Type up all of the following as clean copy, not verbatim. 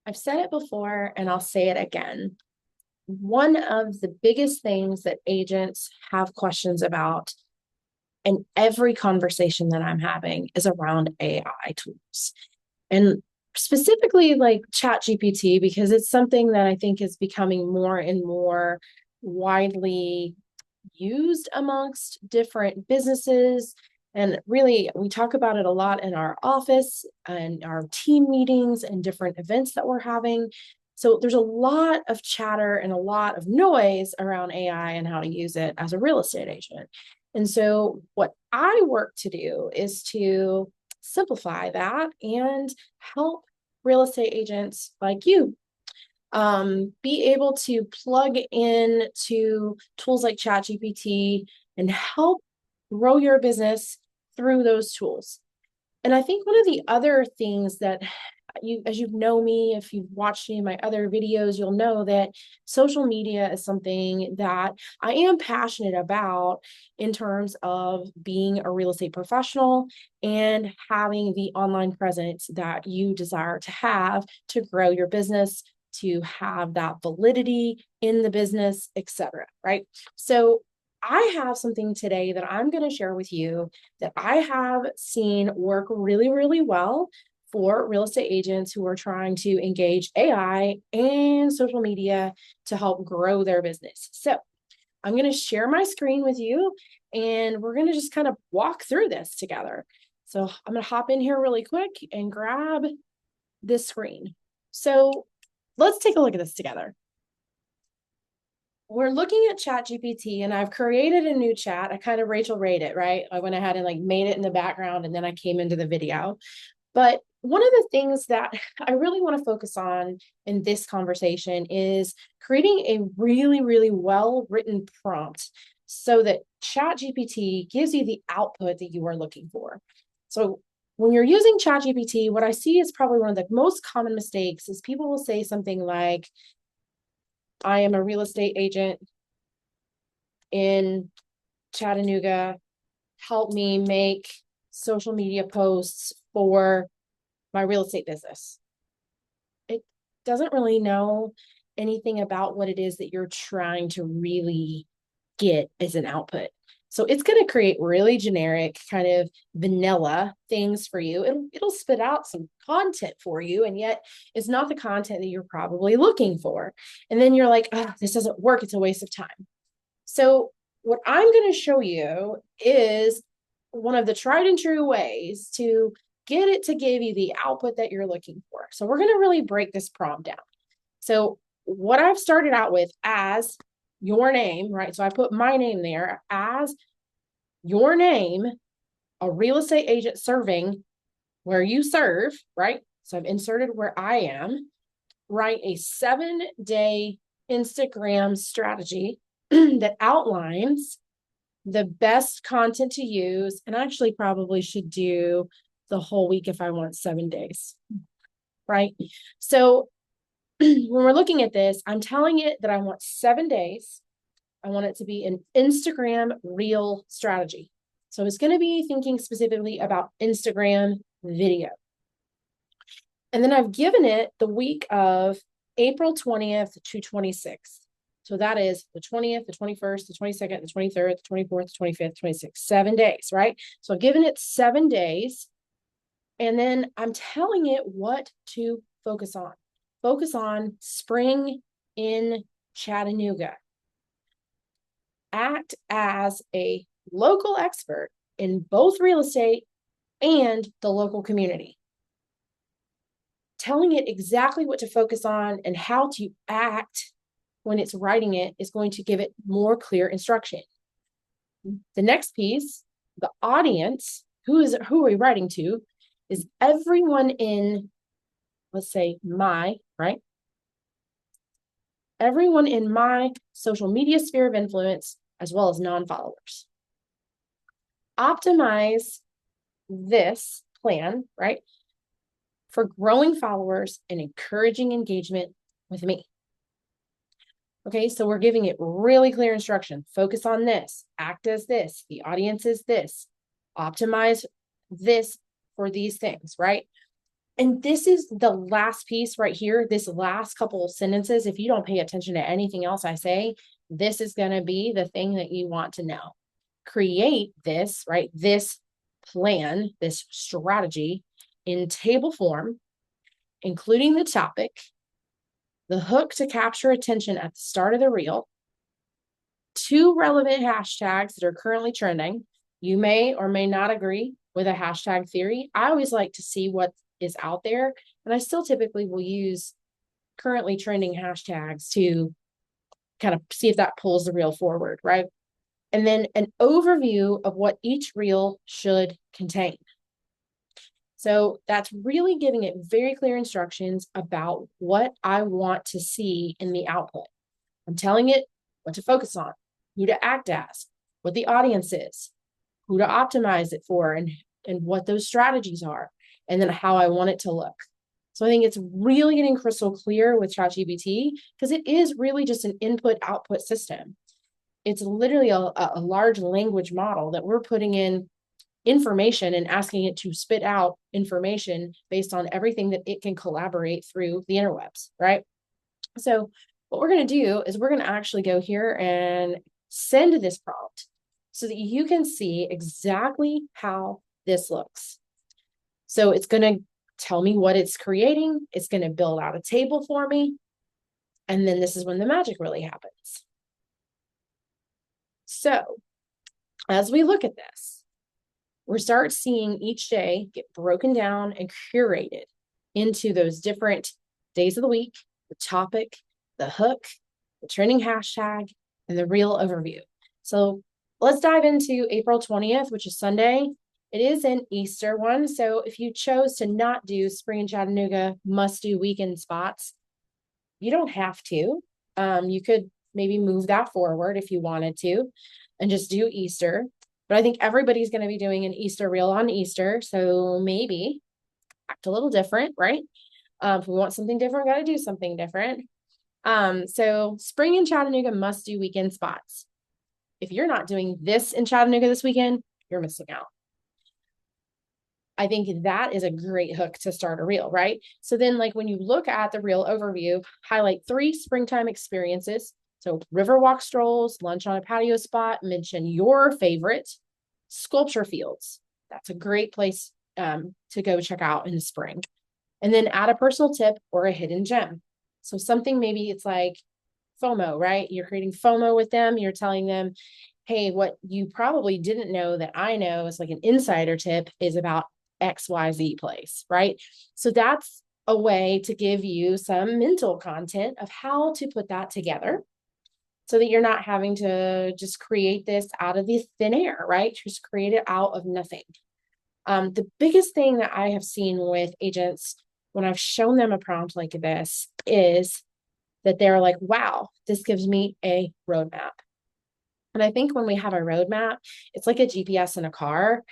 I've said it before and I'll say it again. One of the biggest things that agents have questions about in every conversation that I'm having is around AI tools. And specifically like ChatGPT, because it's something that I think is becoming more and more widely used amongst different businesses. And really, we talk about it a lot in our office and our team meetings and different events that we're having. So there's a lot of chatter and a lot of noise around AI and how to use it as a real estate agent. And so, what I work to do is to simplify that and help real estate agents like you be able to plug in to tools like ChatGPT and help grow your business through those tools. And I think one of the other things that as you know me, if you've watched any of my other videos, you'll know that social media is something that I am passionate about in terms of being a real estate professional and having the online presence that you desire to have to grow your business, to have that validity in the business, etc. Right? So I have something today that I'm going to share with you that I have seen work really, really well for real estate agents who are trying to engage AI and social media to help grow their business. So I'm going to share my screen with you and we're going to just kind of walk through this together. So I'm going to hop in here really quick and grab this screen. So let's take a look at this together. We're looking at ChatGPT and I've created a new chat. I kind of Rachel Rayed it, right? I went ahead and like made it in the background and then I came into the video. But one of the things that I really want to focus on in this conversation is creating a really, really well-written prompt so that ChatGPT gives you the output that you are looking for. So when you're using ChatGPT, what I see is probably one of the most common mistakes is people will say something like, I am a real estate agent in Chattanooga. Help me make social media posts for my real estate business. It doesn't really know anything about what it is that you're trying to really get as an output. So it's going to create really generic kind of vanilla things for you. It'll spit out some content for you, and yet it's not the content that you're probably looking for. And then you're like, oh, this doesn't work. It's a waste of time. So what I'm going to show you is one of the tried and true ways to get it to give you the output that you're looking for. So we're going to really break this prompt down. So what I've started out with as your name, right? So I put my name there as your name, a real estate agent serving where you serve, right? So I've inserted where I am. Write a 7-day Instagram strategy that outlines the best content to use. And I actually probably should do the whole week if I want 7 days, right? So when we're looking at this, I'm telling it that I want 7 days. I want it to be an Instagram reel strategy. So it's going to be thinking specifically about Instagram video. And then I've given it the week of April 20th to 26th. So that is the 20th, the 21st, the 22nd, the 23rd, the 24th, the 25th, 26th, 7 days, right? So I've given it 7 days. And then I'm telling it what to focus on. Focus on spring in Chattanooga. Act as a local expert in both real estate and the local community. Telling it exactly what to focus on and how to act when it's writing it is going to give it more clear instruction. The next piece, the audience, who are we writing to, is everyone in, let's say, right? Everyone in my social media sphere of influence, as well as non-followers. Optimize this plan, right, for growing followers and encouraging engagement with me. Okay, so we're giving it really clear instruction. Focus on this, act as this, the audience is this, optimize this for these things, right? And this is the last piece right here, this last couple of sentences. If you don't pay attention to anything else I say, this is going to be the thing that you want to know. Create this, right? This plan, this strategy in table form, including the topic, the hook to capture attention at the start of the reel, 2 relevant hashtags that are currently trending. You may or may not agree with a hashtag theory. I always like to see what is out there, and I still typically will use currently trending hashtags to kind of see if that pulls the reel forward, right? And then an overview of what each reel should contain. So that's really giving it very clear instructions about what I want to see in the output. I'm telling it what to focus on, who to act as, what the audience is, who to optimize it for, and what those strategies are, and then how I want it to look. So I think it's really getting crystal clear with ChatGPT because it is really just an input-output system. It's literally a large language model that we're putting in information and asking it to spit out information based on everything that it can collaborate through the interwebs, right? So what we're going to do is we're going to actually go here and send this prompt so that you can see exactly how this looks. So it's going to tell me what it's creating. It's going to build out a table for me. And then this is when the magic really happens. So as we look at this, we start seeing each day get broken down and curated into those different days of the week, the topic, the hook, the trending hashtag, and the reel overview. So let's dive into April 20th, which is Sunday. It is an Easter one. So if you chose to not do Spring in Chattanooga must-do weekend spots, you don't have to. You could maybe move that forward if you wanted to and just do Easter. But I think everybody's going to be doing an Easter reel on Easter. So maybe act a little different, right? If we want something different, got to do something different. So Spring in Chattanooga must-do weekend spots. If you're not doing this in Chattanooga this weekend, you're missing out. I think that is a great hook to start a reel, right? So then like when you look at the reel overview, highlight 3 springtime experiences. So riverwalk strolls, lunch on a patio spot, mention your favorite sculpture fields. That's a great place to go check out in the spring. And then add a personal tip or a hidden gem. So something maybe it's like FOMO, right? You're creating FOMO with them. You're telling them, hey, what you probably didn't know that I know is like an insider tip is about XYZ place, right? So that's a way to give you some mental content of how to put that together so that you're not having to just create this out of the thin air, right? Just create it out of nothing. The biggest thing that I have seen with agents when I've shown them a prompt like this is that they're like, wow, this gives me a roadmap. And I think when we have a roadmap, it's like a GPS in a car.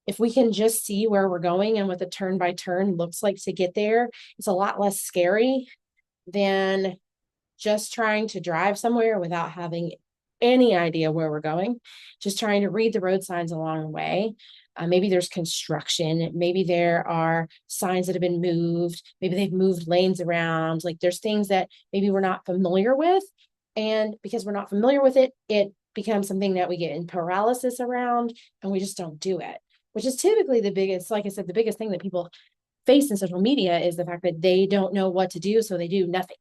If we can just see where we're going and what the turn by turn looks like to get there, it's a lot less scary than just trying to drive somewhere without having any idea where we're going, just trying to read the road signs along the way. Maybe there's construction. Maybe there are signs that have been moved. Maybe they've moved lanes around. Like there's things that maybe we're not familiar with. And because we're not familiar with it, it becomes something that we get in paralysis around and we just don't do it, which is typically the biggest, like I said, the biggest thing that people face in social media is the fact that they don't know what to do. So they do nothing.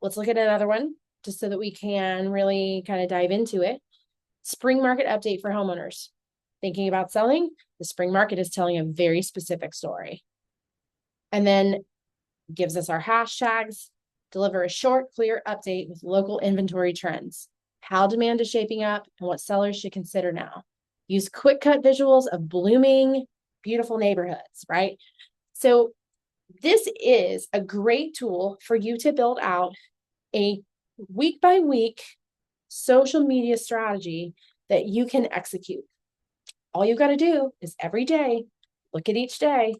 Let's look at another one just so that we can really kind of dive into it. Spring market update for homeowners. Thinking about selling, the spring market is telling a very specific story. And then gives us our hashtags, deliver a short, clear update with local inventory trends, how demand is shaping up and what sellers should consider now. Use quick cut visuals of blooming, beautiful neighborhoods, right? So this is a great tool for you to build out a week by week social media strategy that you can execute. All you got to do is every day, look at each day,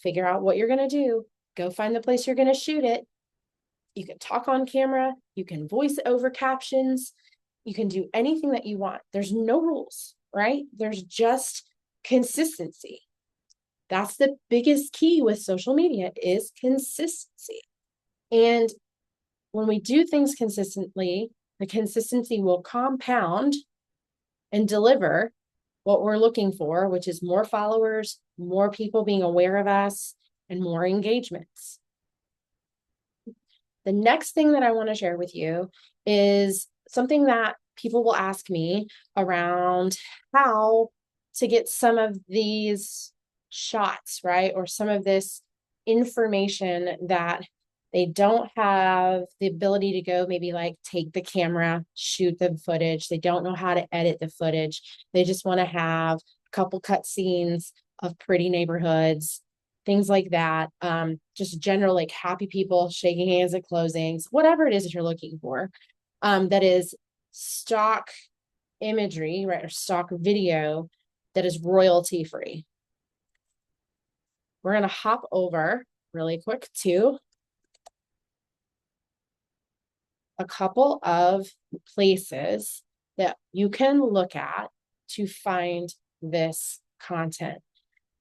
figure out what you're going to do, go find the place you're going to shoot it. You can talk on camera, you can voice over captions, you can do anything that you want. There's no rules, right? There's just consistency. That's the biggest key with social media is consistency. And when we do things consistently, the consistency will compound and deliver what we're looking for, which is more followers, more people being aware of us, and more engagements. The next thing that I want to share with you is something that people will ask me around how to get some of these shots, right? Or some of this information that they don't have the ability to go maybe like take the camera, shoot the footage. They don't know how to edit the footage. They just want to have a couple cut scenes of pretty neighborhoods, things like that. Just general like happy people shaking hands at closings, whatever it is that you're looking for. That is stock imagery, right? Or stock video that is royalty free. We're going to hop over really quick to a couple of places that you can look at to find this content.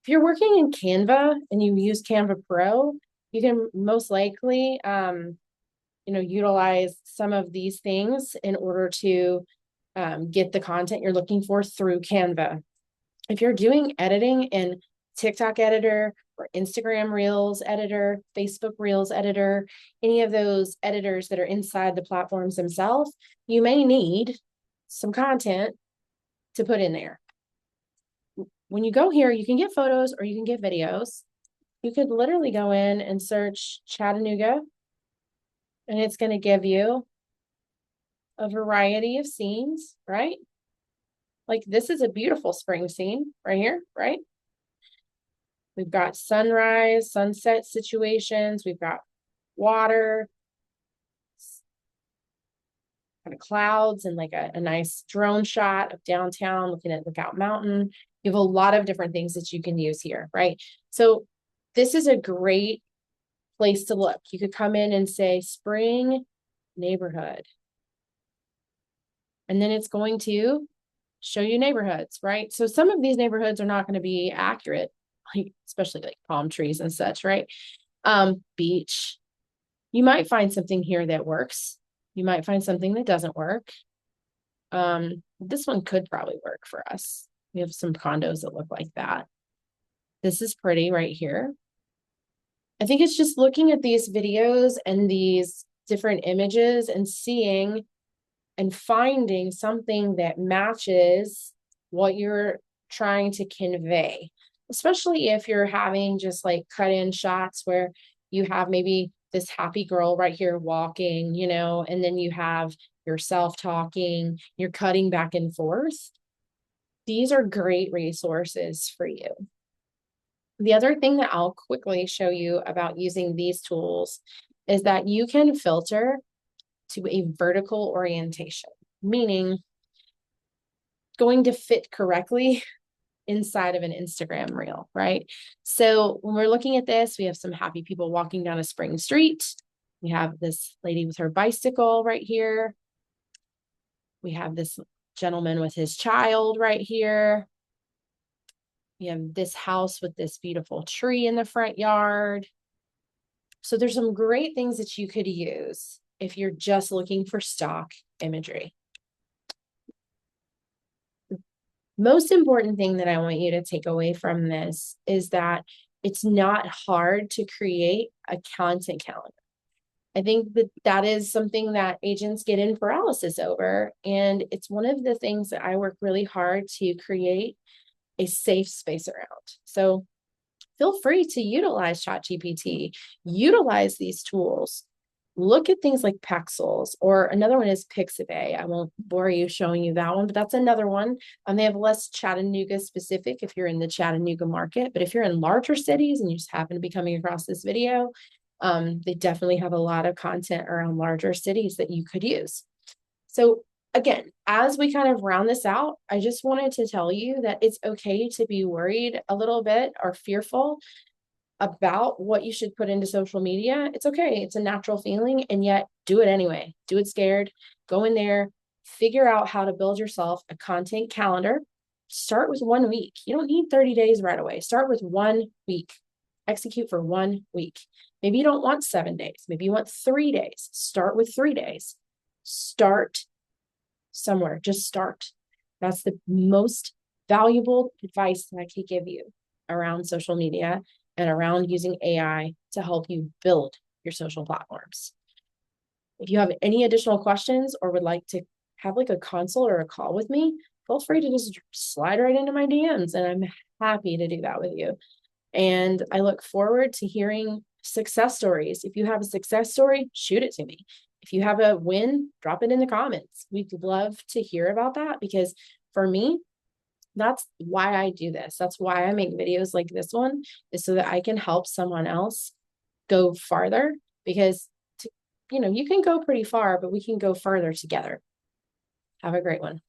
If you're working in Canva and you use Canva Pro, you can most likely, utilize some of these things in order to get the content you're looking for through Canva. If you're doing editing in TikTok editor or Instagram Reels editor, Facebook Reels editor, any of those editors that are inside the platforms themselves, you may need some content to put in there. When you go here, you can get photos or you can get videos. You could literally go in and search Chattanooga, and it's going to give you a variety of scenes, right? Like this is a beautiful spring scene right here, right? We've got sunrise, sunset situations. We've got water, kind of clouds, and like a nice drone shot of downtown looking at Lookout Mountain. You have a lot of different things that you can use here, right? So this is a great place to look. You could come in and say spring neighborhood. And then it's going to show you neighborhoods, right? So some of these neighborhoods are not going to be accurate, like especially like palm trees and such, right? Beach. You might find something here that works. You might find something that doesn't work. This one could probably work for us. We have some condos that look like that. This is pretty right here. I think it's just looking at these videos and these different images and seeing and finding something that matches what you're trying to convey, especially if you're having just like cut in shots where you have maybe this happy girl right here walking, and then you have yourself talking, you're cutting back and forth. These are great resources for you. The other thing that I'll quickly show you about using these tools is that you can filter to a vertical orientation, meaning going to fit correctly inside of an Instagram reel, right? So when we're looking at this, we have some happy people walking down a spring street. We have this lady with her bicycle right here. We have this gentleman with his child right here. We have this house with this beautiful tree in the front yard. So there's some great things that you could use if you're just looking for stock imagery. The most important thing that I want you to take away from this is that it's not hard to create a content calendar. I think that is something that agents get in paralysis over. And it's one of the things that I work really hard to create a safe space around. So feel free to utilize ChatGPT, utilize these tools. Look at things like Pexels, or another one is Pixabay. I won't bore you showing you that one, but that's another one. They have less Chattanooga specific if you're in the Chattanooga market, but if you're in larger cities and you just happen to be coming across this video, they definitely have a lot of content around larger cities that you could use. So again, as we kind of round this out, I just wanted to tell you that it's okay to be worried a little bit or fearful about what you should put into social media. It's okay. It's a natural feeling, and yet do it anyway. Do it scared. Go in there, figure out how to build yourself a content calendar start with 1 week. You don't need 30 days right away. Start with 1 week. Execute for 1 week. Maybe you don't want 7 days. Maybe you want 3 days. Start with 3 days. Start somewhere. Just start. That's the most valuable advice that I could give you around social media and around using AI to help you build your social platforms. If you have any additional questions or would like to have like a consult or a call with me, feel free to just slide right into my DMs, and I'm happy to do that with you. And I look forward to hearing success stories. If you have a success story, shoot it to me. If you have a win, drop it in the comments. We'd love to hear about that, because for me, that's why I do this. That's why I make videos like this one, is so that I can help someone else go farther, because you can go pretty far, but we can go further together. Have a great one.